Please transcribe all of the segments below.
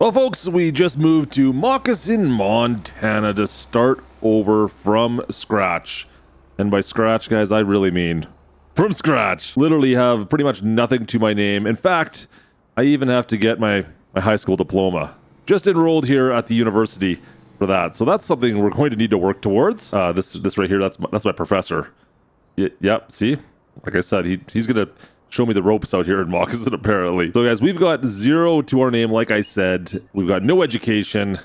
Well, folks, we just moved to Moccasin, Montana to start over from scratch. And by scratch, guys, I really mean from scratch. Literally have pretty much nothing to my name. In fact, I even have to get my high school diploma. Just enrolled here at the university for that. So that's something we're going to need to work towards. This right here, that's my professor. Yep, see? Like I said, he's going to show me the ropes out here in Moccasin, apparently. So, guys, we've got 0 to our name, like I said. We've got no education.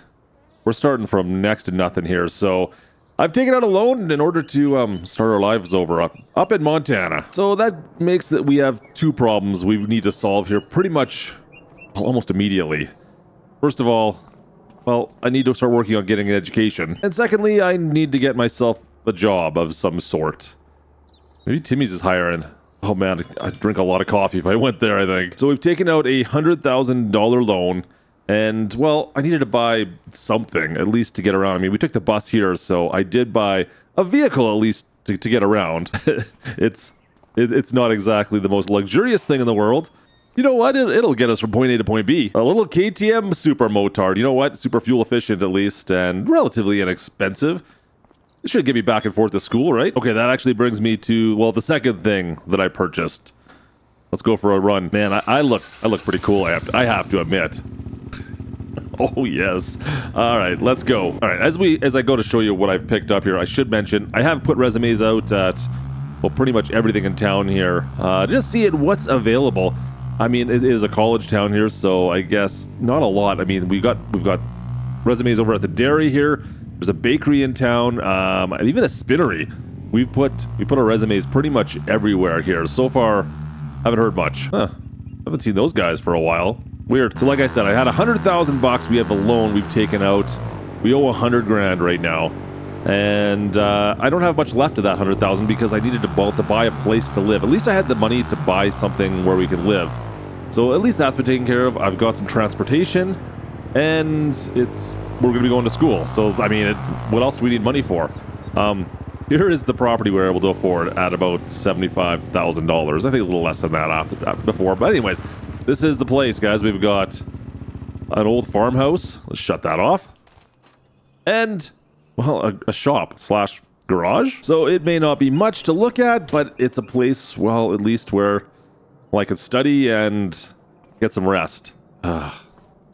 We're starting from next to nothing here. So, I've taken out a loan in order to start our lives over up in Montana. So, that makes that we have 2 problems we need to solve here pretty much almost immediately. First of all, well, I need to start working on getting an education. And secondly, I need to get myself a job of some sort. Maybe Timmy's is hiring. Oh man, I'd drink a lot of coffee if I went there, I think. So we've taken out a $100,000 loan, and, well, I needed to buy something, at least to get around. I mean, we took the bus here, so I did buy a vehicle, at least, to get around. It's not exactly the most luxurious thing in the world. You know what? It'll get us from point A to point B. A little KTM super motard. You know what? Super fuel efficient, at least, and relatively inexpensive. It should get me back and forth to school, right? Okay, that actually brings me to, well, the second thing that I purchased. Let's go for a run. Man, I look pretty cool, I have to admit. Oh, yes. All right, let's go. All right, as I go to show you what I've picked up here, I should mention, I have put resumes out at, well, pretty much everything in town here. Just seeing what's available. I mean, it is a college town here, so I guess not a lot. I mean, we've got resumes over at the dairy here. There's a bakery in town, even a spinnery. We put our resumes pretty much everywhere here. So far, haven't heard much. Huh. Haven't seen those guys for a while. Weird. So like I said, I had $100,000 we have a loan we've taken out. We owe $100,000 right now. And I don't have much left of that $100,000 because I needed to buy a place to live. At least I had the money to buy something where we can live. So at least that's been taken care of. I've got some transportation. And we're going to be going to school. So, I mean, what else do we need money for? Here is the property we were able to afford at about $75,000. I think a little less than that before. But anyways, this is the place, guys. We've got an old farmhouse. Let's shut that off. And, well, a shop / garage. So it may not be much to look at, but it's a place, well, at least where I can study and get some rest.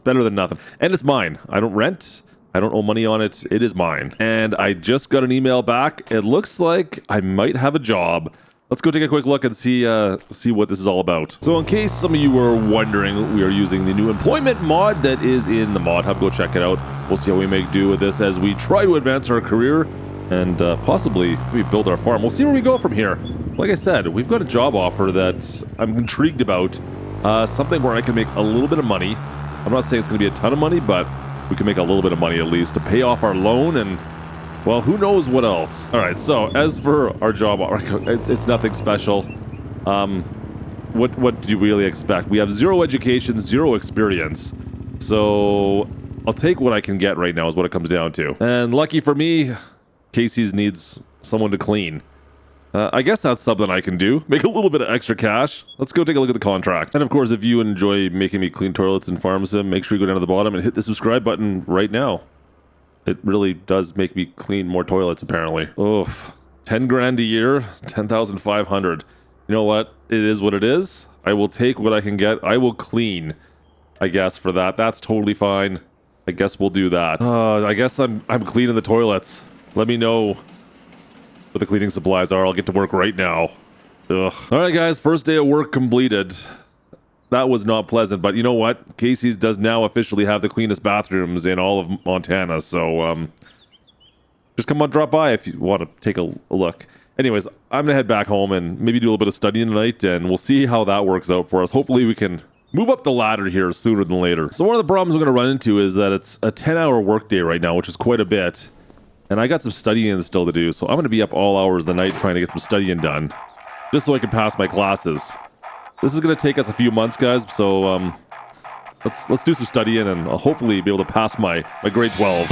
Better than nothing. And it's mine. I don't rent. I don't owe money on it. It is mine. And I just got an email back. It looks like I might have a job. Let's go take a quick look and see what this is all about. So in case some of you were wondering, we are using the new employment mod that is in the mod hub. Go check it out. We'll see how we make do with this as we try to advance our career and possibly we build our farm. We'll see where we go from here. Like I said, we've got a job offer that I'm intrigued about. Something where I can make a little bit of money. I'm not saying it's going to be a ton of money, but we can make a little bit of money at least to pay off our loan and, well, who knows what else. All right, so as for our job, it's nothing special. What do you really expect? We have 0 education, 0 experience. So I'll take what I can get right now is what it comes down to. And lucky for me, Casey's needs someone to clean. I guess that's something I can do. Make a little bit of extra cash. Let's go take a look at the contract. And of course, if you enjoy making me clean toilets in Farm Sim, make sure you go down to the bottom and hit the subscribe button right now. It really does make me clean more toilets, apparently. Oof. $10,000 a year, $10,500. You know what? It is what it is. I will take what I can get. I will clean, I guess, for that. That's totally fine. I guess we'll do that. I guess I'm cleaning the toilets. Let me know what the cleaning supplies are. I'll get to work right now. Ugh. All right, guys. First day of work completed. That was not pleasant, but you know what? Casey's does now officially have the cleanest bathrooms in all of Montana, so just come on, drop by if you want to take a look. Anyways, I'm gonna head back home and maybe do a little bit of studying tonight, and we'll see how that works out for us. Hopefully we can move up the ladder here sooner than later. So one of the problems we're gonna run into is that it's a 10-hour workday right now, which is quite a bit. And I got some studying still to do, so I'm going to be up all hours of the night trying to get some studying done, just so I can pass my classes. This is going to take us a few months, guys, so let's do some studying and I'll hopefully be able to pass my grade 12.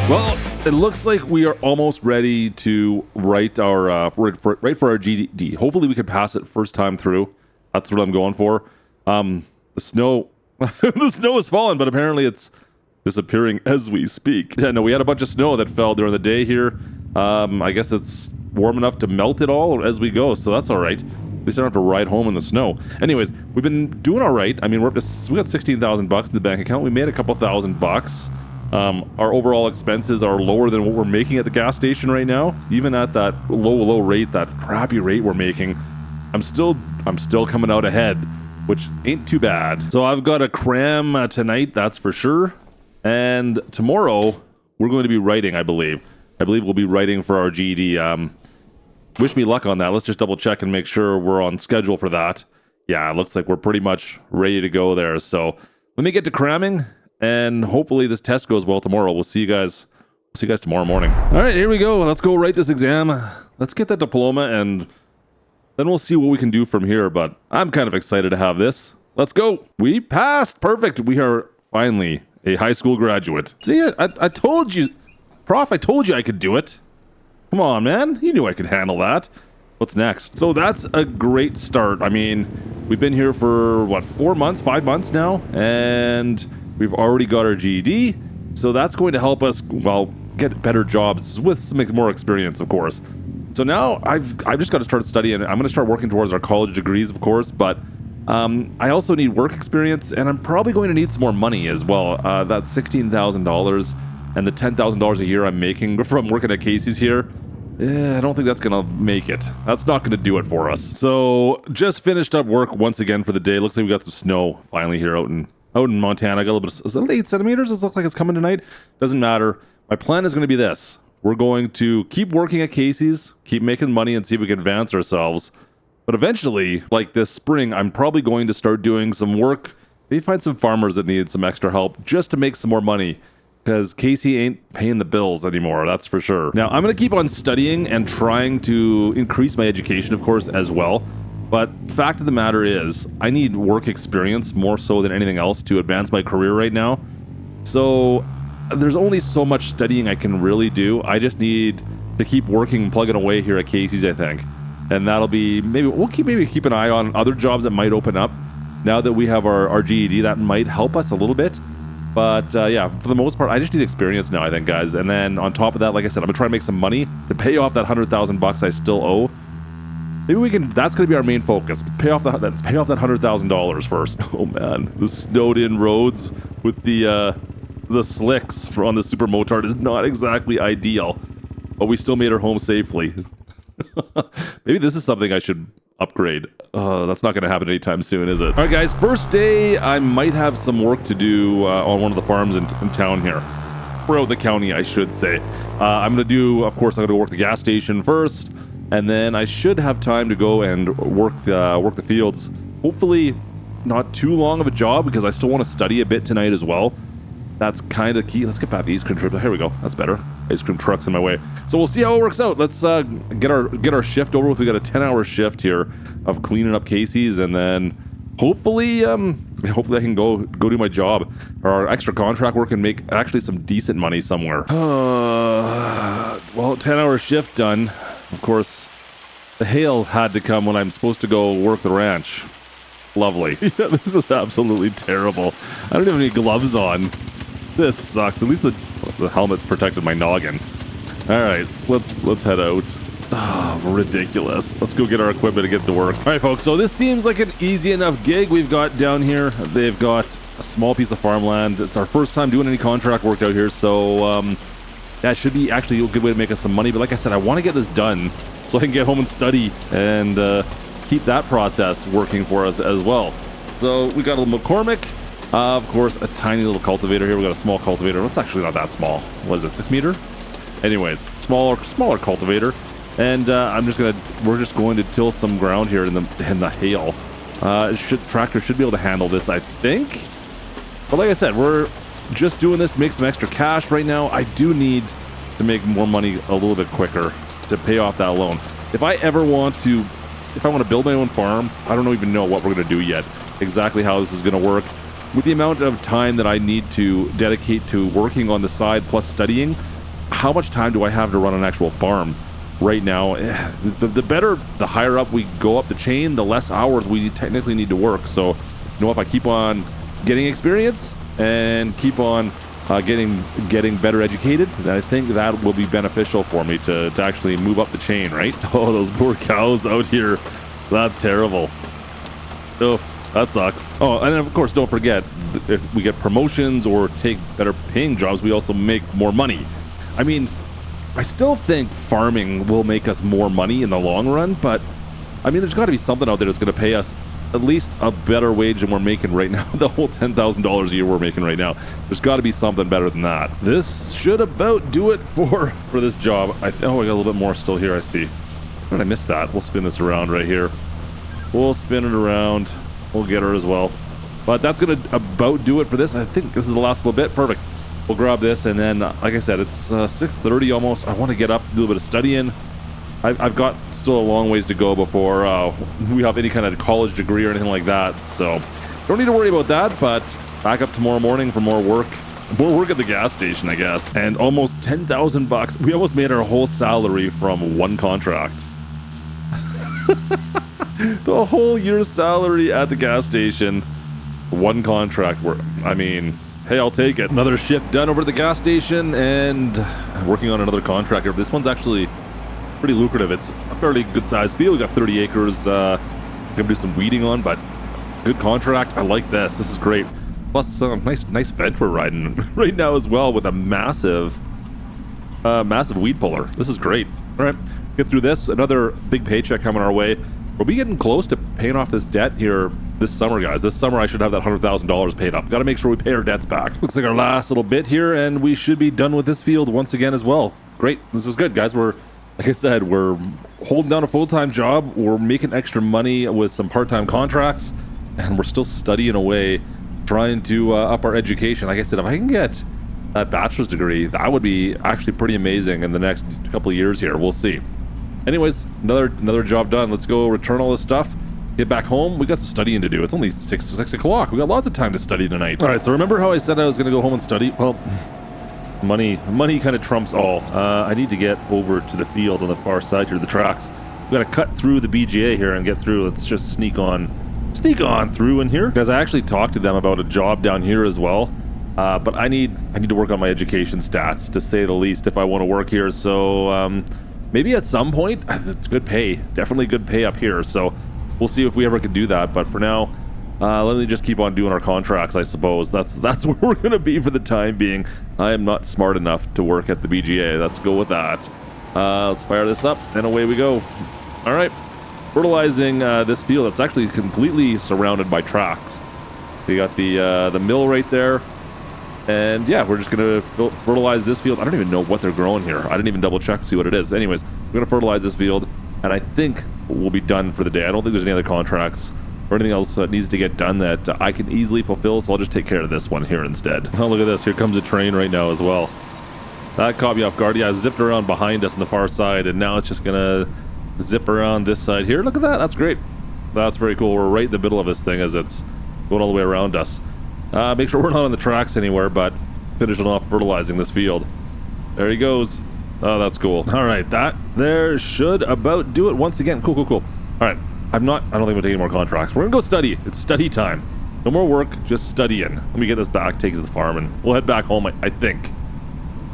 Well, it looks like we are almost ready to write our write for our GD. Hopefully, we can pass it first time through. That's what I'm going for. The snow, the snow has fallen, but apparently it's disappearing as we speak. Yeah, no, we had a bunch of snow that fell during the day here. I guess it's warm enough to melt it all as we go, so that's all right. At least I don't have to ride home in the snow. Anyways, we've been doing all right. I mean, we got $16,000 in the bank account. We made a couple $1,000. Our overall expenses are lower than what we're making at the gas station right now. Even at that low rate, that crappy rate we're making, I'm still coming out ahead, which ain't too bad. So I've got a cram tonight, that's for sure. And tomorrow we're going to be writing, I believe. We'll be writing for our GED. Wish me luck on that. Let's just double check and make sure we're on schedule for that. Yeah, it looks like we're pretty much ready to go there. So let me get to cramming, and hopefully this test goes well tomorrow. We'll see you guys tomorrow morning. All right, here we go. Let's go write this exam. Let's get that diploma, and then we'll see what we can do from here. But I'm kind of excited to have this. Let's go. We passed. Perfect. We are finally a high school graduate. See, I told you, Prof, I told you I could do it. Come on, man. You knew I could handle that. What's next? So that's a great start. I mean, we've been here for, what, 5 months now? And we've already got our GED. So that's going to help us, well, get better jobs with some more experience, of course. So now I've just got to start studying. I'm going to start working towards our college degrees, of course, but I also need work experience, and I'm probably going to need some more money as well. That $16,000 and the $10,000 a year I'm making from working at Casey's here, I don't think that's going to make it. That's not going to do it for us. So just finished up work once again for the day. Looks like we got some snow finally here out in Montana. I got a little bit. Is it 8 centimeters? Does it look like it's coming tonight? Doesn't matter. My plan is going to be this. We're going to keep working at Casey's, keep making money, and see if we can advance ourselves. But eventually, like this spring, I'm probably going to start doing some work. Maybe find some farmers that need some extra help just to make some more money. Because Casey ain't paying the bills anymore, that's for sure. Now, I'm going to keep on studying and trying to increase my education, of course, as well. But fact of the matter is, I need work experience more so than anything else to advance my career right now. So there's only so much studying I can really do. I just need to keep working and plugging away here at Casey's, I think. And that'll be, maybe we'll keep an eye on other jobs that might open up. Now that we have our GED, that might help us a little bit. But yeah, for the most part, I just need experience now, I think, guys. And then on top of that, like I said, I'm gonna try to make some money to pay off that $100,000 I still owe. Maybe we can. That's gonna be our main focus. Let's pay off that $100,000 first. Oh man, the snowed-in roads with the slicks on the super motard is not exactly ideal, but we still made her home safely. Maybe this is something I should upgrade. That's not going to happen anytime soon, is it? All right, guys, first day, I might have some work to do on one of the farms in town here. Throughout the county, I should say. I'm going to do, of course, I'm going to work the gas station first, and then I should have time to go and work the fields. Hopefully not too long of a job, because I still want to study a bit tonight as well. That's kind of key. Let's get back to the ice cream trip. Here we go. That's better. Ice cream truck's in my way. So we'll see how it works out. Let's get our shift over with. We got a 10-hour shift here of cleaning up Casey's, and then hopefully I can go do my job or our extra contract work and make actually some decent money somewhere. Well, 10-hour shift done. Of course, the hail had to come when I'm supposed to go work the ranch. Lovely. Yeah, this is absolutely terrible. I don't have any gloves on. This sucks. At least the helmet's protected my noggin. All right, let's head out. Oh, ridiculous. Let's go get our equipment and get to work. All right, folks, so this seems like an easy enough gig we've got down here. They've got a small piece of farmland. It's our first time doing any contract work out here, so that should be actually a good way to make us some money. But like I said, I want to get this done so I can get home and study and keep that process working for us as well. So we got a little McCormick. Of course, a tiny little cultivator here. We got a small cultivator. It's actually not that small. What is it, 6 meter? Anyways, smaller cultivator. And we're just going to till some ground here in the hail. Tractor should be able to handle this, I think. But like I said, we're just doing this to make some extra cash right now. I do need to make more money a little bit quicker to pay off that loan. If I want to build my own farm, I don't even know what we're going to do yet. Exactly how this is going to work. With the amount of time that I need to dedicate to working on the side plus studying, how much time do I have to run an actual farm right now? The higher up we go up the chain, the less hours we technically need to work. So, you know, if I keep on getting experience and keep on getting better educated, then I think that will be beneficial for me to actually move up the chain, right? Oh, those poor cows out here. That's terrible. Oh, that sucks. Oh, and of course, don't forget, if we get promotions or take better paying jobs, we also make more money. I mean, I still think farming will make us more money in the long run, but I mean, there's got to be something out there that's going to pay us at least a better wage than we're making right now. The whole $10,000 a year we're making right now. There's got to be something better than that. This should about do it for this job. Oh, I got a little bit more still here, I see. How did I miss that? We'll spin this around right here. We'll spin it around. We'll get her as well. But that's going to about do it for this. I think this is the last little bit. Perfect. We'll grab this, and then, like I said, it's 6:30 almost. I want to get up, do a little bit of studying. I've got still a long ways to go before we have any kind of college degree or anything like that. So don't need to worry about that, but back up tomorrow morning for more work. More work at the gas station, I guess. And almost 10,000 bucks. We almost made our whole salary from one contract. The whole year's salary at the gas station, one contract. I mean, hey, I'll take it. Another shift done over at the gas station and working on another contract here. This one's actually pretty lucrative. It's a fairly good sized field. We got 30 acres. Gonna do some weeding on, but good contract. I like this. This is great. Plus, nice vent we're riding right now as well with a massive weed puller. This is great. All right, get through this. Another big paycheck coming our way. We'll be getting close to paying off this debt here this summer, guys. This summer I should have that $100,000 paid up. Got to make sure we pay our debts back. Looks like our last little bit here, and we should be done with this field once again as well. Great. This is good, guys. Like I said, we're holding down a full-time job. We're making extra money with some part-time contracts, and we're still studying away, trying to up our education. Like I said, if I can get that bachelor's degree, that would be actually pretty amazing in the next couple of years here. We'll see. Anyways, another job done. Let's go return all this stuff, get back home. We got some studying to do. It's only 6 o'clock. We got lots of time to study tonight. All right, so remember how I said I was going to go home and study? Well, money kind of trumps all. I need to get over to the field on the far side here, the tracks. We got to cut through the BGA here and get through. Let's just sneak on through in here, because I actually talked to them about a job down here as well. But I need to work on my education stats, to say the least, if I want to work here. So maybe at some point, it's good pay, definitely good pay up here. So we'll see if we ever can do that. But for now, let me just keep on doing our contracts, I suppose. That's where we're going to be for the time being. I am not smart enough to work at the BGA. Let's go with that. Let's fire this up, and away we go. All right, fertilizing this field. It's actually completely surrounded by tracks. We got the mill right there. And yeah, we're just going to fertilize this field. I don't even know what they're growing here. I didn't even double check to see what it is. Anyways, we're going to fertilize this field, and I think we'll be done for the day. I don't think there's any other contracts or anything else that needs to get done that I can easily fulfill, so I'll just take care of this one here instead. Oh, look at this. Here comes a train right now as well. That caught me off guard. Yeah, I zipped around behind us on the far side, and now it's just going to zip around this side here. Look at that. That's great. That's very cool. We're right in the middle of this thing as it's going all the way around us. Make sure we're not on the tracks anywhere, but finishing off fertilizing this field. There he goes. Oh, that's cool. All right, that there should about do it once again. Cool. All right, I don't think we'll take any more contracts. We're gonna go study. It's study time. No more work, just studying. Let me get this back, take it to the farm, and we'll head back home, I think.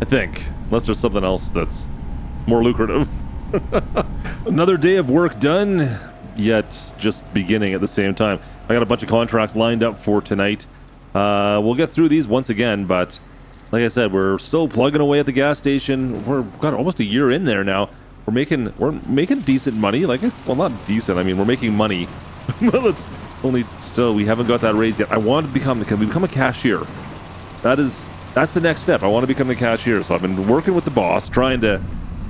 Unless there's something else that's more lucrative. Another day of work done, yet just beginning at the same time. I got a bunch of contracts lined up for tonight. We'll get through these once again, but like I said, we're still plugging away at the gas station. We've got almost a year in there now. We're making decent money. Like, well, not decent. I mean, we're making money. Well, it's only still, we haven't got that raise yet. I want to become a cashier. That's the next step. I want to become the cashier. So I've been working with the boss, trying to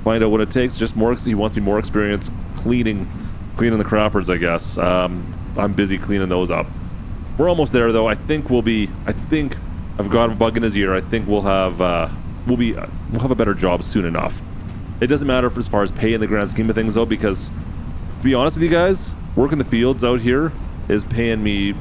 find out what it takes. Just more. He wants me more experience cleaning the crappers, I guess. I'm busy cleaning those up. We're almost there, though. I think I've got a bug in his ear. I think we'll have a better job soon enough. It doesn't matter as far as pay in the grand scheme of things, though, because to be honest with you guys, working the fields out here is paying me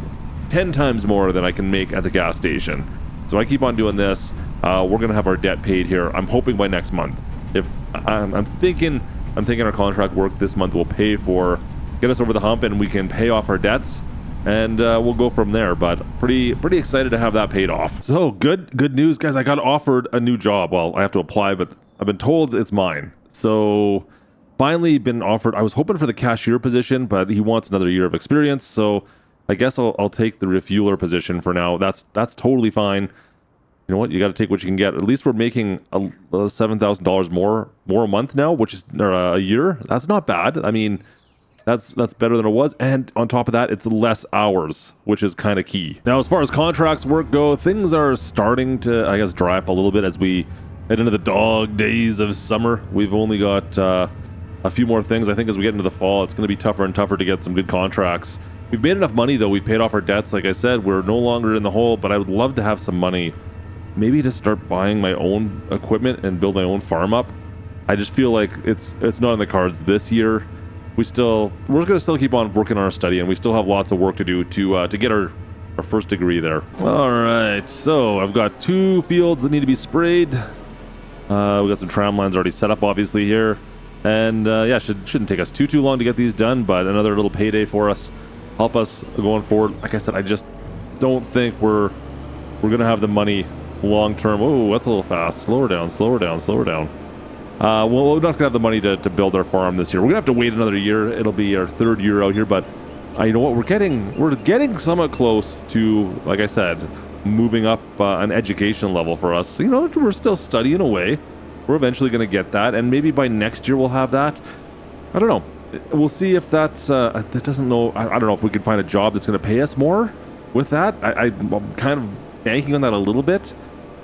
10 times more than I can make at the gas station. So I keep on doing this. we're gonna have our debt paid here. I'm hoping by next month. If I'm thinking our contract work this month will pay for, get us over the hump, and we can pay off our debts, and we'll go from there. But pretty excited to have that paid off. So good news, guys. I got offered a new job. Well, I have to apply, but I've been told it's mine. So finally been offered. I was hoping for the cashier position, but he wants another year of experience. So I guess I'll take the refueler position for now. That's totally fine. You know what? You got to take what you can get. At least we're making $7,000 more a month now, which is or a year. That's not bad. I mean, that's better than it was. And on top of that, it's less hours, which is kind of key. Now, as far as contracts work go, things are starting to, I guess, dry up a little bit as we head into the dog days of summer. We've only got a few more things. I think as we get into the fall, it's going to be tougher and tougher to get some good contracts. We've made enough money, though. We paid off our debts. Like I said, we're no longer in the hole, but I would love to have some money, maybe to start buying my own equipment and build my own farm up. I just feel like it's not in the cards this year. We're going to still keep on working on our study, and we still have lots of work to do to get our first degree there. All right, so I've got 2 fields that need to be sprayed. We got some tram lines already set up, obviously, here. And yeah, shouldn't take us too long to get these done, but another little payday for us. Help us going forward. Like I said, I just don't think we're gonna have the money long term. Oh, that's a little fast. Slow her down. Well, we're not gonna have the money to build our farm this year. We're gonna have to wait another year. It'll be our 3rd year out here, but you know what? We're getting somewhat close to, like I said, moving up an education level for us. You know, we're still studying away. We're eventually gonna get that, and maybe by next year we'll have that. I don't know. We'll see if that's that doesn't know. I don't know if we can find a job that's going to pay us more with that. I'm kind of banking on that a little bit,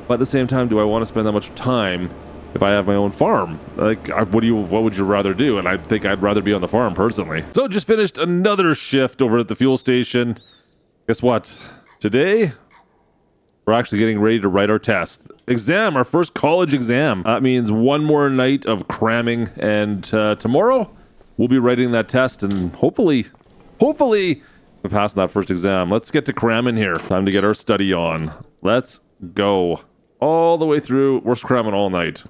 but at the same time, do I want to spend that much time if I have my own farm? Like, what would you rather do? And I think I'd rather be on the farm personally. So just finished another shift over at the fuel station. Guess what? Today we're actually getting ready to write our test exam, our first college exam. That means one more night of cramming, and tomorrow we'll be writing that test, and hopefully we pass that first exam. Let's get to cramming here. Time to get our study on. Let's go all the way through. We're cramming all night.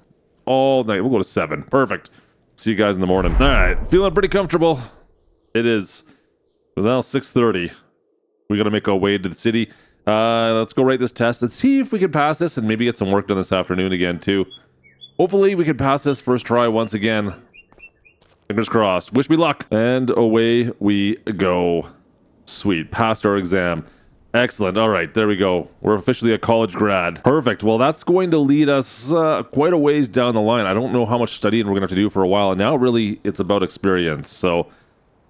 We'll go to 7. Perfect. See you guys in the morning. All right, feeling pretty comfortable. It is now 6:30. We gotta make our way to the city. Let's go write this test and see if we can pass this, and maybe get some work done this afternoon again too. Hopefully we can pass this first try once again. Fingers crossed. Wish me luck. And away we go. Sweet. Passed our exam. Excellent. All right. There we go. We're officially a college grad. Perfect. Well, that's going to lead us quite a ways down the line. I don't know how much studying we're going to have to do for a while. And now really it's about experience. So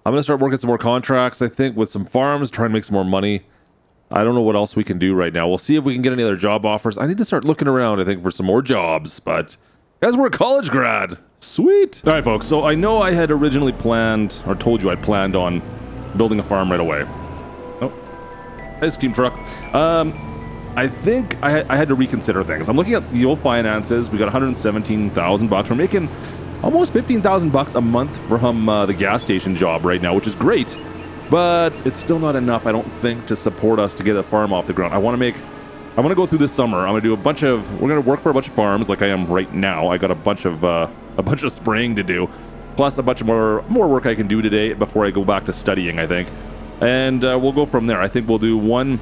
I'm going to start working some more contracts, I think, with some farms, try and make some more money. I don't know what else we can do right now. We'll see if we can get any other job offers. I need to start looking around, I think, for some more jobs. But guys, we're a college grad. Sweet. All right, folks. So I know I had originally planned, or told you I'd planned on building a farm right away. Oh, ice cream truck. I think I had to reconsider things. I'm looking at the old finances. We got $117,000. We're making almost $15,000 a month from the gas station job right now, which is great. But it's still not enough, I don't think, to support us to get a farm off the ground. I want to go through this summer. I'm going to do we're going to work for a bunch of farms like I am right now. I got a bunch of spraying to do, plus a bunch of more work I can do today before I go back to studying, I think. And we'll go from there. I think we'll do one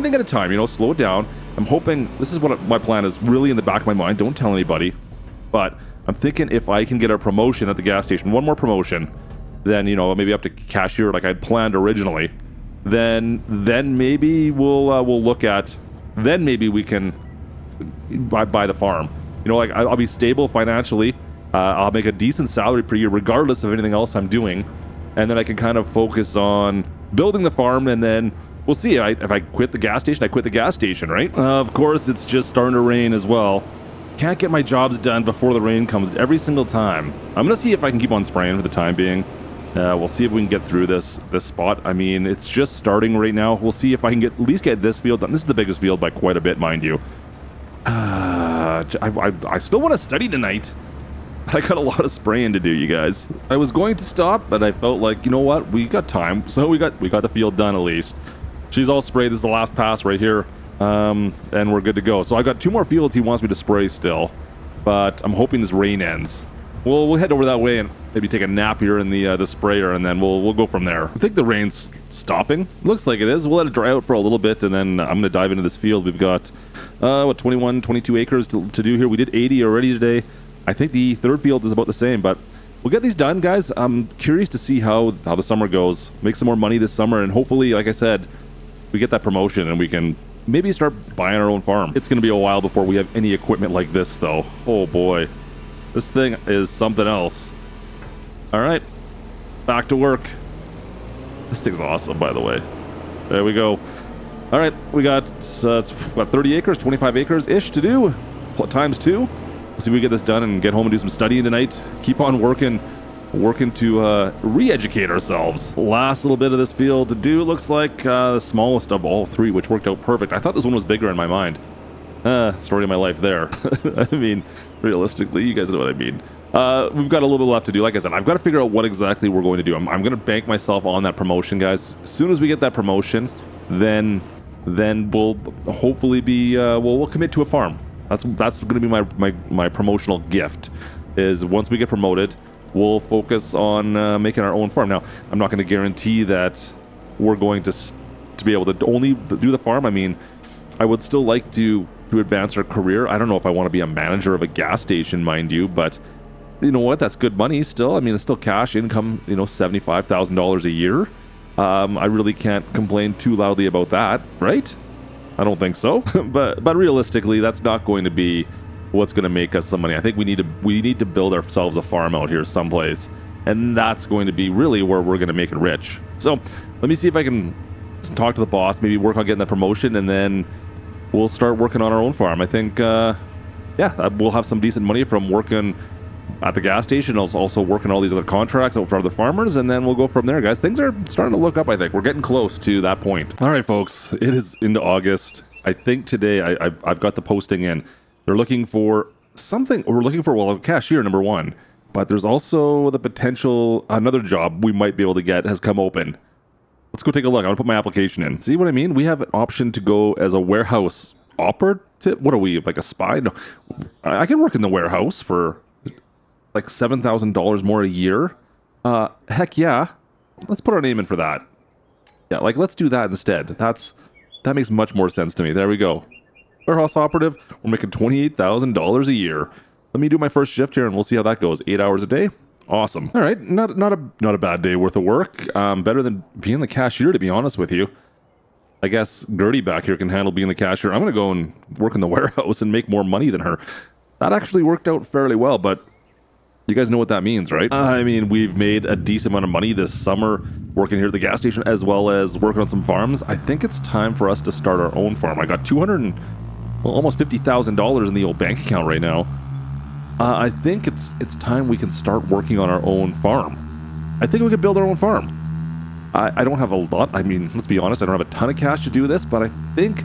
thing at a time, slow it down. I'm hoping, this is what my plan is really in the back of my mind. Don't tell anybody. But I'm thinking if I can get a promotion at the gas station, one more promotion, then, maybe up to cashier like I'd planned originally, then maybe we'll look at, then maybe we can buy the farm. I'll be stable financially. I'll make a decent salary per year regardless of anything else I'm doing, and then I can kind of focus on building the farm, and then we'll see. If I quit the gas station, I quit the gas station, right? Of course, it's just starting to rain as well. Can't get my jobs done before the rain comes every single time. I'm gonna see if I can keep on spraying for the time being. We'll see if we can get through this spot. I mean, it's just starting right now. We'll see if I can at least get this field done. This is the biggest field by quite a bit, mind you. I still want to study tonight. I got a lot of spraying to do, you guys. I was going to stop, but I felt like, you know what? We got time. So we got the field done at least. She's all sprayed. This is the last pass right here. and we're good to go. So I've got 2 more fields he wants me to spray still, but I'm hoping this rain ends. We'll head over that way and maybe take a nap here in the sprayer, and then we'll go from there. I think the rain's stopping. Looks like it is. We'll let it dry out for a little bit, and then I'm going to dive into this field. We've got 21, 22 acres to do here. We did 80 already today. I think the third field is about the same, but we'll get these done, guys. I'm curious to see how the summer goes. Make some more money this summer, and hopefully, like I said, we get that promotion and we can maybe start buying our own farm. It's going to be a while before we have any equipment like this, though. Oh boy. This thing is something else. All right, back to work. This thing's awesome, by the way. There we go. All right, we got what, 30 acres, 25 acres-ish to do, times 2. Let's see if we get this done and get home and do some studying tonight. Keep on working to re-educate ourselves. Last little bit of this field to do. Looks like the smallest of all 3, which worked out perfect. I thought this one was bigger in my mind. Story of my life there. I mean, realistically, you guys know what I mean. We've got a little bit left to do. Like I said, I've got to figure out what exactly we're going to do. I'm going to bank myself on that promotion, guys. As soon as we get that promotion, then we'll hopefully be we'll commit to a farm. That's going to be my promotional gift. Is once we get promoted, we'll focus on making our own farm. Now, I'm not going to guarantee that we're going to be able to only do the farm. I mean, I would still like to advance our career. I don't know if I want to be a manager of a gas station, mind you, but you know what? That's good money still. I mean, it's still cash income, you know, $75,000 a year. I really can't complain too loudly about that, right? I don't think so. but realistically, that's not going to be what's going to make us some money. I think we need to build ourselves a farm out here someplace, and that's going to be really where we're going to make it rich. So let me see if I can talk to the boss, maybe work on getting that promotion, and then we'll start working on our own farm. I think, we'll have some decent money from working at the gas station, also working all these other contracts out for other farmers, and then we'll go from there, guys. Things are starting to look up, I think. We're getting close to that point. All right, folks, it is into August. I think today I've got the posting in. They're looking for something. We're looking for, well, a cashier, number 1, but there's also the potential, another job we might be able to get has come open. Let's go take a look. I'm going to put my application in. See what I mean? We have an option to go as a warehouse operative. What are we, like a spy? No. I can work in the warehouse for like $7,000 more a year. Heck yeah. Let's put our name in for that. Yeah, like let's do that instead. That makes much more sense to me. There we go. Warehouse operative. We're making $28,000 a year. Let me do my first shift here and we'll see how that goes. 8 hours a day. Awesome. All right, not a bad day worth of work. Better than being the cashier, to be honest with you. I guess Gertie back here can handle being the cashier. I'm going to go and work in the warehouse and make more money than her. That actually worked out fairly well, but you guys know what that means, right? I mean, we've made a decent amount of money this summer working here at the gas station as well as working on some farms. I think it's time for us to start our own farm. I got almost $50,000 in the old bank account right now. I think it's time we can start working on our own farm. I think we could build our own farm. I don't have a lot. I mean, let's be honest, I don't have a ton of cash to do this, but I think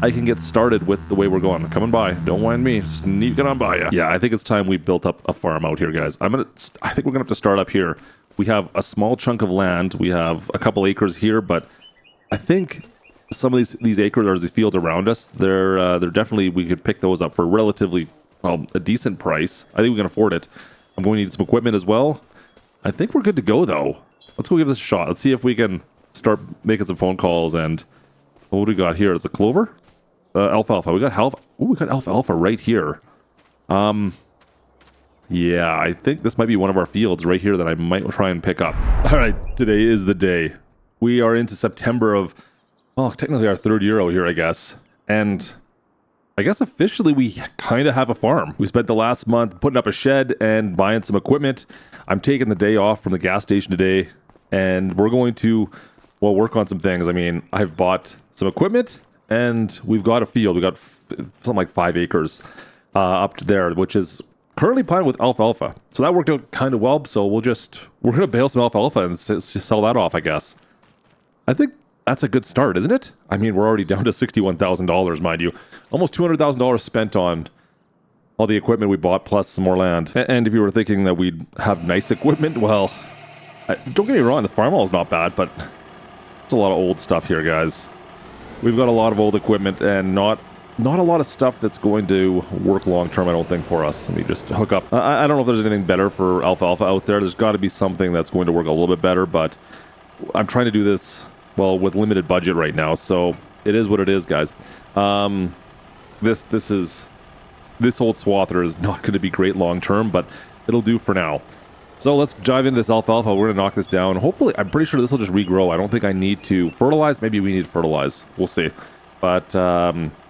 I can get started with the way we're going. Coming by. Don't mind me. Sneaking on by ya. Yeah, I think it's time we built up a farm out here, guys. I think we're going to have to start up here. We have a small chunk of land. We have a couple acres here, but I think some of these acres or these fields around us, they're definitely, we could pick those up for relatively a decent price. I think we can afford it. I'm going to need some equipment as well. I think we're good to go, though. Let's go give this a shot. Let's see if we can start making some phone calls. And what do we got here? Is it clover? Alfalfa. We got alfalfa right here. Yeah, I think this might be one of our fields right here that I might try and pick up. All right, today is the day. We are into September of, well, technically our third year out here, I guess. And I guess officially we kind of have a farm. We spent the last month putting up a shed and buying some equipment. I'm taking the day off from the gas station today, and we're going to, well, work on some things. I mean, I've bought some equipment, and we've got a field. We got something like 5 acres up there, which is currently planted with alfalfa. So that worked out kind of well. So we're going to bale some alfalfa and sell that off, I guess. I think that's a good start, isn't it? I mean, we're already down to $61,000, mind you. Almost $200,000 spent on all the equipment we bought, plus some more land. And if you were thinking that we'd have nice equipment, well, don't get me wrong, the farm wall is not bad, but it's a lot of old stuff here, guys. we've got a lot of old equipment and not a lot of stuff that's going to work long term, I don't think, for us. Let me just hook up. I don't know if there's anything better for alfalfa out there. There's got to be something that's going to work a little bit better, but I'm trying to do this, well, with limited budget right now, so it is what it is, guys. This old swather is not going to be great long term, but it'll do for now. So let's dive into this alfalfa. We're going to knock this down. Hopefully, I'm pretty sure this will just regrow. I don't think I need to fertilize. Maybe we need to fertilize. We'll see. But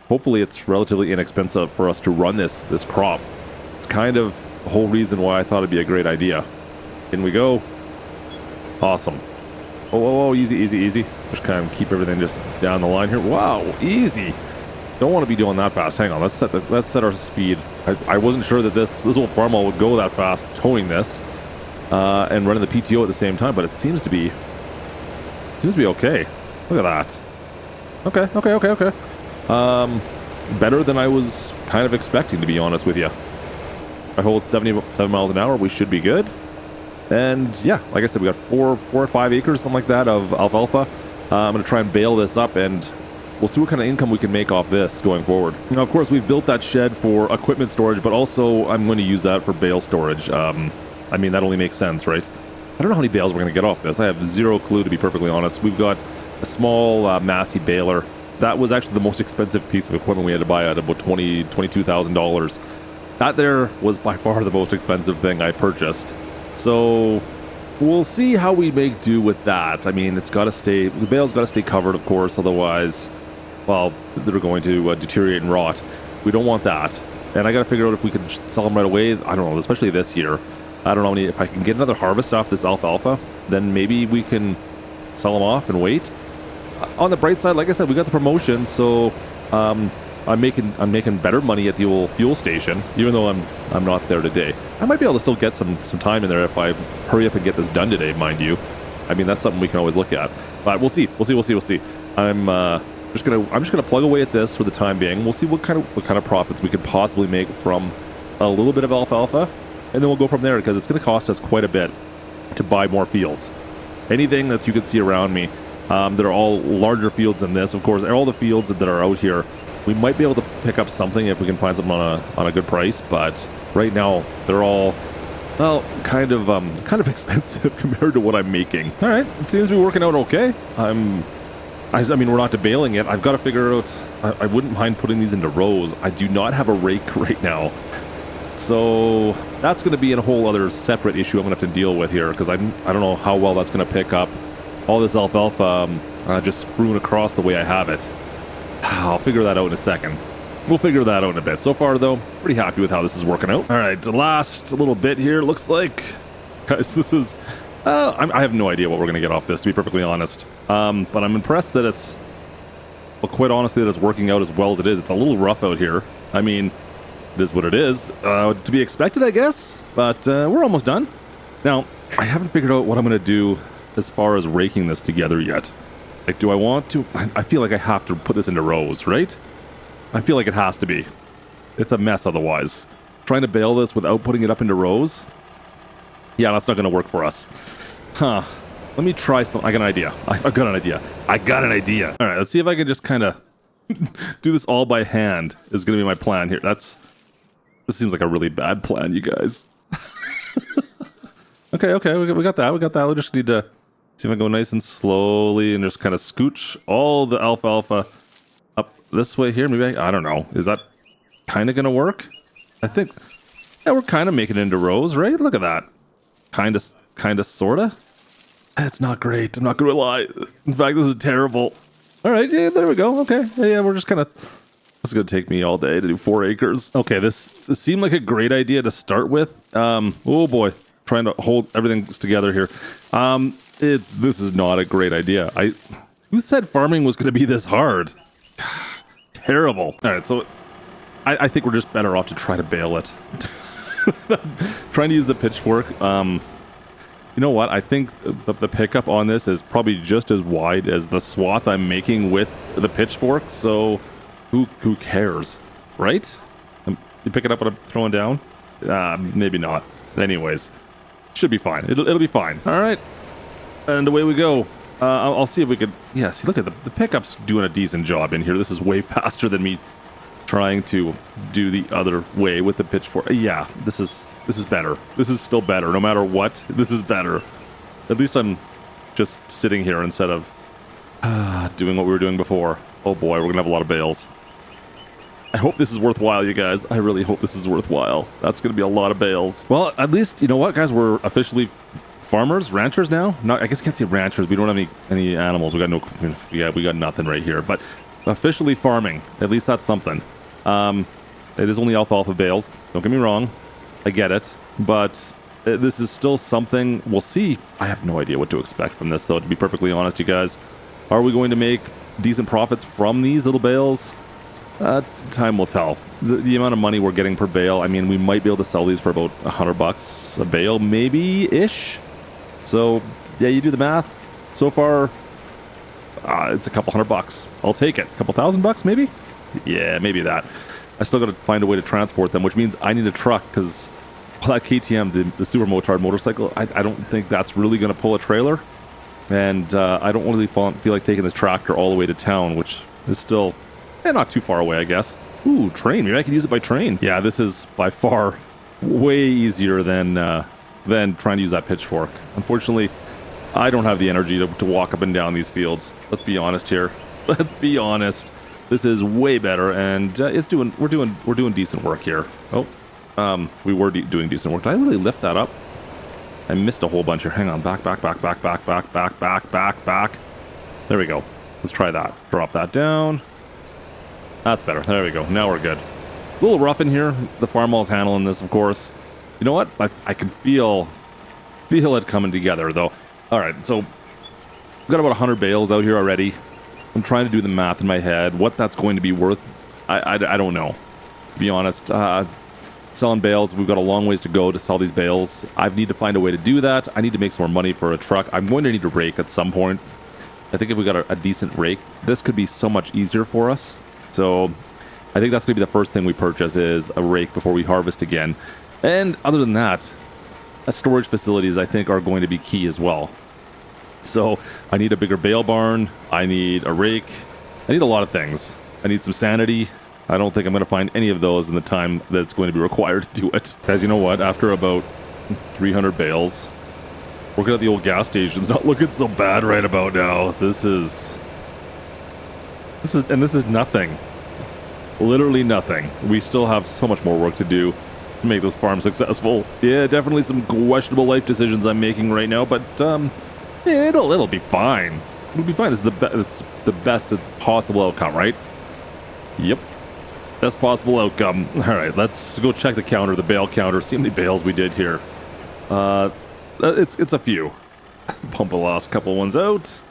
hopefully it's relatively inexpensive for us to run this crop. It's kind of the whole reason why I thought it'd be a great idea. In we go. Awesome. Oh, easy. Just kind of keep everything just down the line here. Wow, easy. Don't want to be doing that fast. Hang on, let's set our speed. I wasn't sure that this old farmall would go that fast towing this and running the PTO at the same time, but it seems to be okay. Look at that. Okay. Better than I was kind of expecting, to be honest with you. I hold 77 miles an hour. We should be good. And yeah, like I said, we got 4 or 5 acres, something like that, of alfalfa. I'm going to try and bale this up, and we'll see what kind of income we can make off this going forward. Now, of course, we've built that shed for equipment storage, but also I'm going to use that for bale storage. I mean, that only makes sense, right? I don't know how many bales we're going to get off this. I have zero clue, to be perfectly honest. We've got a small Massey baler. That was actually the most expensive piece of equipment we had to buy at about $22,000. That there was by far the most expensive thing I purchased. So we'll see how we make do with that. I mean, it's got to stay, the bale's got to stay covered, of course, otherwise, well, they're going to deteriorate and rot. We don't want that. And I got to figure out if we can sell them right away. I don't know, especially this year. I don't know if I can get another harvest off this alfalfa, then maybe we can sell them off and wait. On the bright side, like I said, we got the promotion, so I'm making better money at the old fuel station, even though I'm not there today. I might be able to still get some time in there if I hurry up and get this done today, mind you. I mean, that's something we can always look at. But we'll see. I'm just gonna plug away at this for the time being. We'll see what kind of profits we could possibly make from a little bit of alfalfa, and then we'll go from there, because it's going to cost us quite a bit to buy more fields. Anything that you can see around me, that are all larger fields than this, of course, all the fields that are out here, we might be able to pick up something if we can find something on a good price, but right now they're all, well, kind of expensive compared to what I'm making. All right, it seems to be working out okay. I mean, we're not debaling it. I've got to figure out, I wouldn't mind putting these into rows. I do not have a rake right now. So that's going to be a whole other separate issue I'm going to have to deal with here, because I don't know how well that's going to pick up all this alfalfa just strewn across the way I have it. I'll figure that out in a second. We'll figure that out in a bit. So far, though, pretty happy with how this is working out. All right, the last little bit here. Looks like, guys, this is... I have no idea what we're going to get off this, to be perfectly honest. But I'm impressed that it's... Well, quite honestly, that it's working out as well as it is. It's a little rough out here. I mean, it is what it is. To be expected, I guess. But we're almost done. Now, I haven't figured out what I'm going to do as far as raking this together yet. Like, do I want to? I feel like I have to put this into rows, right? I feel like it has to be. It's a mess otherwise. Trying to bale this without putting it up into rows? Yeah, that's not going to work for us. Huh. Let me try some. I got an idea. I've got an idea. All right, let's see if I can just kind of do this all by hand is going to be my plan here. This seems like a really bad plan, you guys. Okay, we got that. We just need to see if I can go nice and slowly and just kind of scooch all the alfalfa up this way here. Maybe I don't know. Is that kind of going to work? I think, yeah, we're kind of making it into rows, right? Look at that. Kind of, sort of. It's not great. I'm not going to lie. In fact, this is terrible. All right, yeah, there we go. Okay, yeah, we're just kind of... This is going to take me all day to do 4 acres. Okay, this seemed like a great idea to start with. Oh boy, trying to hold everything together here. This is not a great idea. Who said farming was going to be this hard? Terrible. All right, so I think we're just better off to try to bale it. Trying to use the pitchfork. You know what? I think the pickup on this is probably just as wide as the swath I'm making with the pitchfork. So who cares, right? You pick it up when I'm throwing down? Maybe not. Anyways, should be fine. It'll be fine. All right, and away we go. I'll see if we could... Yeah, see, look at the pickup's doing a decent job in here. This is way faster than me trying to do the other way with the pitchfork. Yeah, this is better. This is still better. No matter what, this is better. At least I'm just sitting here instead of doing what we were doing before. Oh boy, we're going to have a lot of bales. I hope this is worthwhile, you guys. I really hope this is worthwhile. That's going to be a lot of bales. Well, at least, you know what, guys? We're officially farmers, ranchers now. Not, I guess you can't say ranchers. We don't have any animals. We got no. Yeah, we got nothing right here. But officially farming. At least that's something. It is only alfalfa bales. Don't get me wrong. I get it. But this is still something. We'll see. I have no idea what to expect from this, though. To be perfectly honest, you guys, are we going to make decent profits from these little bales? Time will tell. The amount of money we're getting per bale, I mean, we might be able to sell these for about $100 a bale, maybe-ish. So, yeah, you do the math. So far, it's a couple $100. I'll take it. A couple $1,000, maybe? Yeah, maybe that. I still got to find a way to transport them, which means I need a truck, because that KTM, the super motard motorcycle, I don't think that's really going to pull a trailer. And I don't really feel like taking this tractor all the way to town, which is still... not too far away, I guess. Ooh, train. Maybe I could use it by train. Yeah, this is by far way easier than trying to use that pitchfork. Unfortunately, I don't have the energy to walk up and down these fields. Let's be honest here. Let's be honest. This is way better, and we're doing decent work here. Oh, we were doing decent work. Did I really lift that up? I missed a whole bunch here. Hang on. Back. There we go. Let's try that. Drop that down. That's better. There we go. Now we're good. It's a little rough in here. The farmwall's handling this, of course. You know what? I can feel it coming together, though. All right, so we've got about 100 bales out here already. I'm trying to do the math in my head. What that's going to be worth, I don't know. To be honest, selling bales, we've got a long ways to go to sell these bales. I need to find a way to do that. I need to make some more money for a truck. I'm going to need a rake at some point. I think if we got a decent rake, this could be so much easier for us. So I think that's going to be the first thing we purchase is a rake before we harvest again. And other than that, storage facilities I think are going to be key as well. So I need a bigger bale barn. I need a rake. I need a lot of things. I need some sanity. I don't think I'm going to find any of those in the time that's going to be required to do it. Guys, you know what? After about 300 bales, working at the old gas station's not looking so bad right about now. This is nothing. Literally nothing. We still have so much more work to do to make those farms successful. Yeah, definitely some questionable life decisions I'm making right now, but it'll be fine. It'll be fine. It's the best possible outcome, right? Yep. Best possible outcome. All right, let's go check the counter, the bale counter, see how many bales we did here. It's a few. Pump the last couple ones out.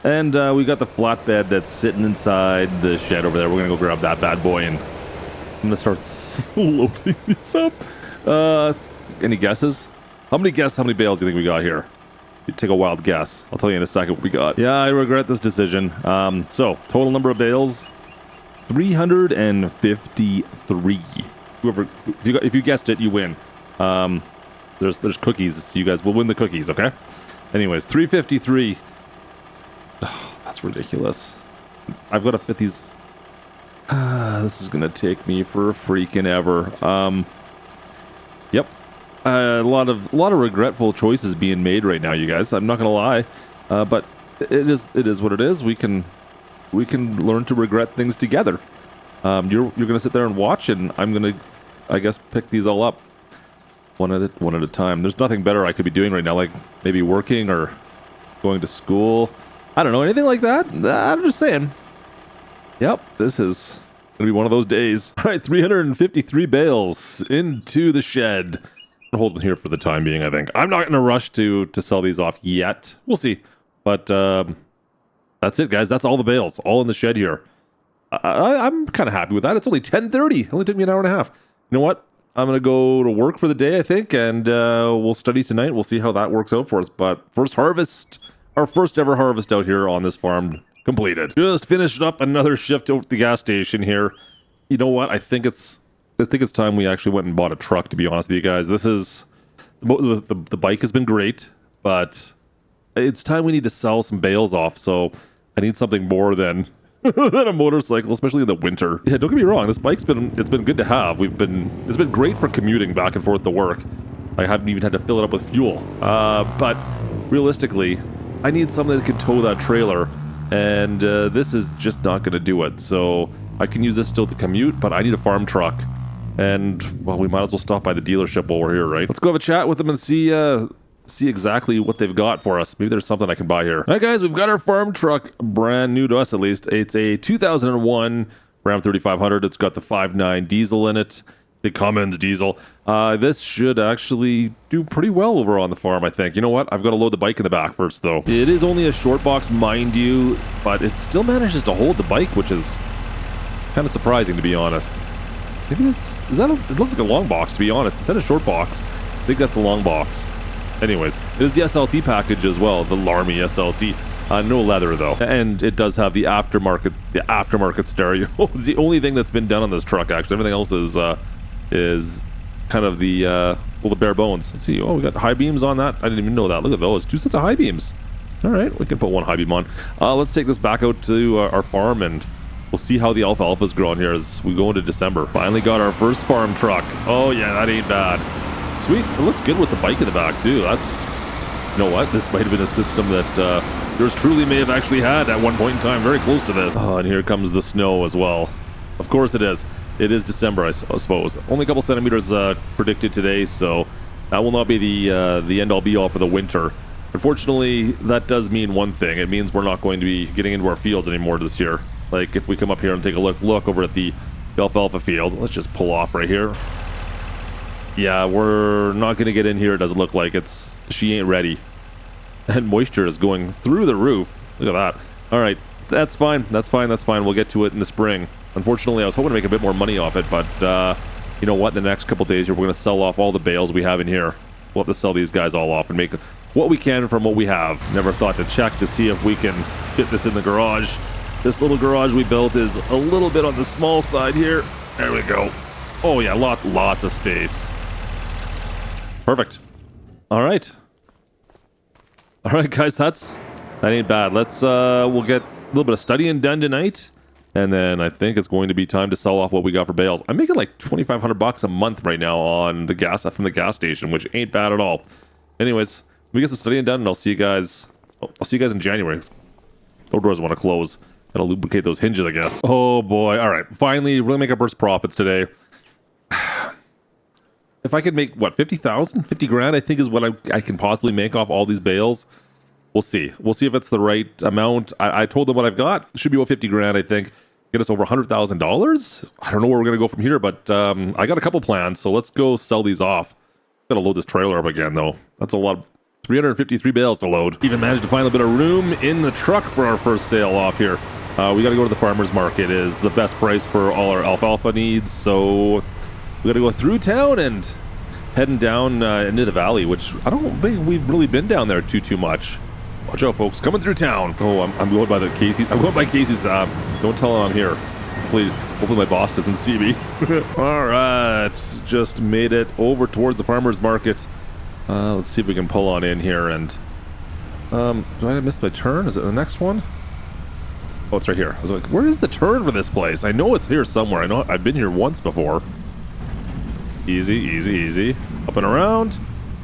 And we got the flatbed that's sitting inside the shed over there. We're going to go grab that bad boy, and I'm going to start loading these up. Any guesses? How many bales do you think we got here? You take a wild guess. I'll tell you in a second what we got. Yeah, I regret this decision. So, total number of bales, 353. If you guessed it, you win. There's cookies. So you guys will win the cookies, okay? Anyways, 353. Oh, that's ridiculous. I've got to fit these. This is gonna take me for freaking ever. Yep. A lot of regretful choices being made right now, you guys. I'm not gonna lie, but it is what it is. We can learn to regret things together. You're gonna sit there and watch, and I'm gonna, I guess, pick these all up one at a time. There's nothing better I could be doing right now, like maybe working or going to school. I don't know, anything like that. I'm just saying. Yep, this is gonna be one of those days. All right, 353 bales into the shed. I'll hold them here for the time being, I think. I'm not in a rush to sell these off yet. We'll see. But that's it, guys. That's all the bales, all in the shed here. I'm kind of happy with that. It's only 10:30. It only took me an hour and a half. You know what? I'm going to go to work for the day, I think, and we'll study tonight. We'll see how that works out for us. But first harvest, our first ever harvest out here on this farm completed. Just finished up another shift at the gas station here. You know what? I think it's time we actually went and bought a truck, to be honest with you guys. This is the bike has been great, but it's time we need to sell some bales off. So I need something more than than a motorcycle, especially in the winter. Yeah, don't get me wrong. This bike's been good to have. It's been great for commuting back and forth to work. I haven't even had to fill it up with fuel. But realistically, I need something that can tow that trailer, and this is just not going to do it. So I can use this still to commute, but I need a farm truck. And, well, we might as well stop by the dealership while we're here, right? Let's go have a chat with them and see exactly what they've got for us. Maybe there's something I can buy here. All right, guys, we've got our farm truck, brand new to us at least. It's a 2001 Ram 3500. It's got the 5.9 diesel in it, the Cummins diesel. This should actually do pretty well over on the farm, I think. You know what? I've got to load the bike in the back first, though. It is only a short box, mind you, but it still manages to hold the bike, which is kind of surprising, to be honest. Maybe it looks like a long box, to be honest. Instead of short box, I think that's a long box. Anyways, it is the SLT package as well, the Larmy SLT. No leather though, and it does have the aftermarket stereo. It's the only thing that's been done on this truck. Actually, everything else is kind of the bare bones. Let's see. Oh, we got high beams on that. I didn't even know that. Look at those, 2 sets of high beams. All right, we can put one high beam on. Let's take this back out to our farm, and we'll see how the alfalfa's growing here as we go into December. Finally got our first farm truck. Oh yeah, that ain't bad. Sweet. It looks good with the bike in the back too. That's, you know what? This might have been a system that yours truly may have actually had at one point in time, very close to this. Oh, and here comes the snow as well. Of course it is. It is December, I suppose. Only a couple centimeters predicted today, so that will not be the end all be all for the winter. Unfortunately, that does mean one thing. It means we're not going to be getting into our fields anymore this year. Like if we come up here and take a look over at the alfalfa field. Let's just pull off right here. Yeah, we're not going to get in here. It doesn't look like she ain't ready. And moisture is going through the roof. Look at that. All right, that's fine. That's fine. We'll get to it in the spring. Unfortunately, I was hoping to make a bit more money off it, but you know what? In the next couple days here, we're going to sell off all the bales we have in here. We'll have to sell these guys all off and make what we can from what we have. Never thought to check to see if we can fit this in the garage. This little garage we built is a little bit on the small side here. There we go. Oh yeah, lots of space. Perfect. All right, guys, that ain't bad. Let's we'll get a little bit of studying done tonight, and then I think it's going to be time to sell off what we got for bales. I'm making like $2,500 a month right now on the gas from the gas station, which ain't bad at all. Anyways, we get some studying done, and I'll see you guys in January. Those doors want to close. Gotta lubricate those hinges, I guess. Oh boy. All right, finally, we're gonna make our first profits today. If I could make, what, 50,000? 50 grand, I think is what I can possibly make off all these bales. We'll see. We'll see if it's the right amount. I told them what I've got. It should be about 50 grand, I think. Get us over $100,000. I don't know where we're going to go from here, but I got a couple plans, so let's go sell these off. Gotta load this trailer up again, though. That's a lot. 353 bales to load. Even managed to find a bit of room in the truck for our first sale off here. We got to go to the farmer's market. It is the best price for all our alfalfa needs, so we got to go through town and heading down into the valley, which I don't think we've really been down there too much. Watch out, folks, coming through town. Oh, I'm going by Casey's. I'm going by Casey's. Don't tell him I'm here. Hopefully my boss doesn't see me. All right, just made it over towards the farmer's market. Let's see if we can pull on in here. And do I miss my turn? Is it the next one? Oh, it's right here. I was like, where is the turn for this place? I know it's here somewhere. I know I've been here once before. Easy. Up and around.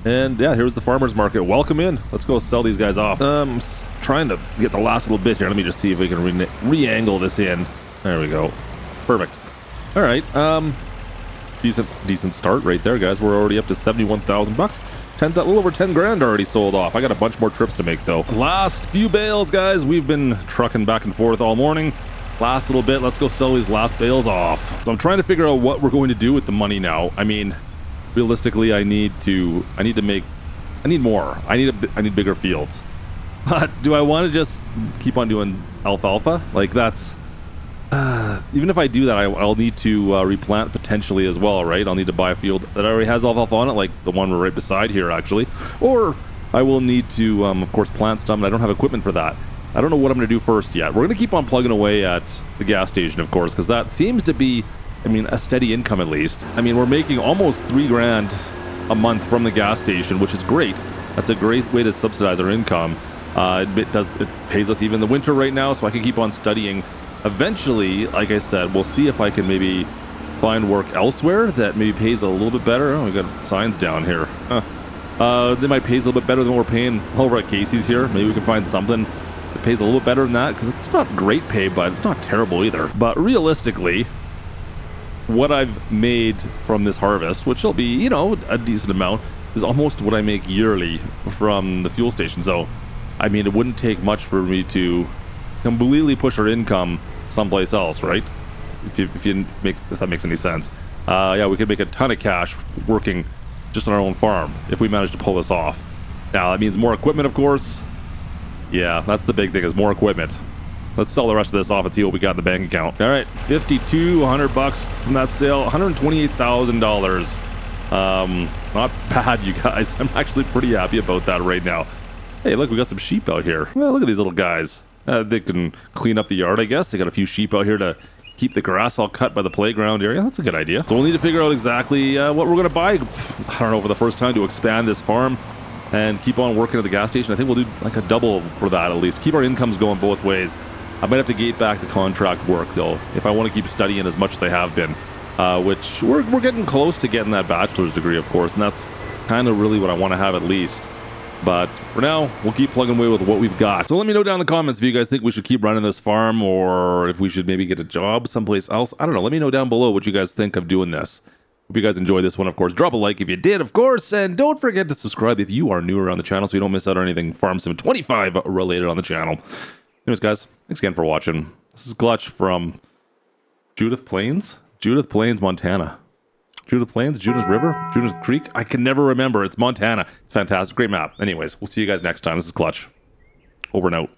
And yeah, here's the farmer's market. Welcome in. Let's go sell these guys off. Trying to get the last little bit here. Let me just see if we can re-angle this in. There we go. Perfect. All right. Decent start right there, guys. We're already up to $71,000. A little over 10 grand already sold off. I got a bunch more trips to make though. Last few bales, guys. We've been trucking back and forth all morning. Last little bit. Let's go sell these last bales off. So I'm trying to figure out what we're going to do with the money now. I mean, realistically, I need more. I need bigger fields. But do I want to just keep on doing alfalfa? Like that's even if I do that, I'll need to replant potentially as well, right? I'll need to buy a field that already has alfalfa on it, like the one we're right beside here, actually. Or I will need to, of course, plant some, and I don't have equipment for that. I don't know what I'm going to do first yet. We're going to keep on plugging away at the gas station, of course, because that seems to be, I mean, a steady income at least. I mean, we're making almost 3 grand a month from the gas station, which is great. That's a great way to subsidize our income. It pays us even in the winter right now, so I can keep on studying. Eventually, like I said, we'll see if I can maybe find work elsewhere that maybe pays a little bit better. Oh, we got signs down here. They might pay a little bit better than what we're paying over at Casey's here. Maybe we can find something that pays a little bit better than that, because it's not great pay, but it's not terrible either. But realistically, what I've made from this harvest, which will be, you know, a decent amount, is almost what I make yearly from the fuel station. So, I mean, it wouldn't take much for me to completely push our income someplace else, right? If that makes any sense. Yeah, we could make a ton of cash working just on our own farm if we manage to pull this off. Now, that means more equipment, of course. Yeah, that's the big thing, is more equipment. Let's sell the rest of this off and see what we got in the bank account. All right, 5,200 bucks from that sale, $128,000. Not bad, you guys. I'm actually pretty happy about that right now. Hey, look, we got some sheep out here. Well, look at these little guys. They can clean up the yard, I guess. They got a few sheep out here to keep the grass all cut by the playground area. That's a good idea. So we'll need to figure out exactly what we're going to buy, I don't know, for the first time to expand this farm and keep on working at the gas station. I think we'll do like a double for that at least. Keep our incomes going both ways. I might have to gate back the contract work, though, if I want to keep studying as much as I have been, which we're getting close to getting that bachelor's degree, of course, and that's kind of really what I want to have at least. But for now, we'll keep plugging away with what we've got. So let me know down in the comments if you guys think we should keep running this farm or if we should maybe get a job someplace else. I don't know. Let me know down below what you guys think of doing this. Hope you guys enjoyed this one, of course. Drop a like if you did, of course. And don't forget to subscribe if you are new around the channel so you don't miss out on anything Farm Sim 25 related on the channel. Anyways, guys, thanks again for watching. This is Klutch from Judith Plains, Montana. Judith Plains, Judith River, Judith Creek. I can never remember. It's Montana. It's fantastic. Great map. Anyways, we'll see you guys next time. This is Klutch. Over and out.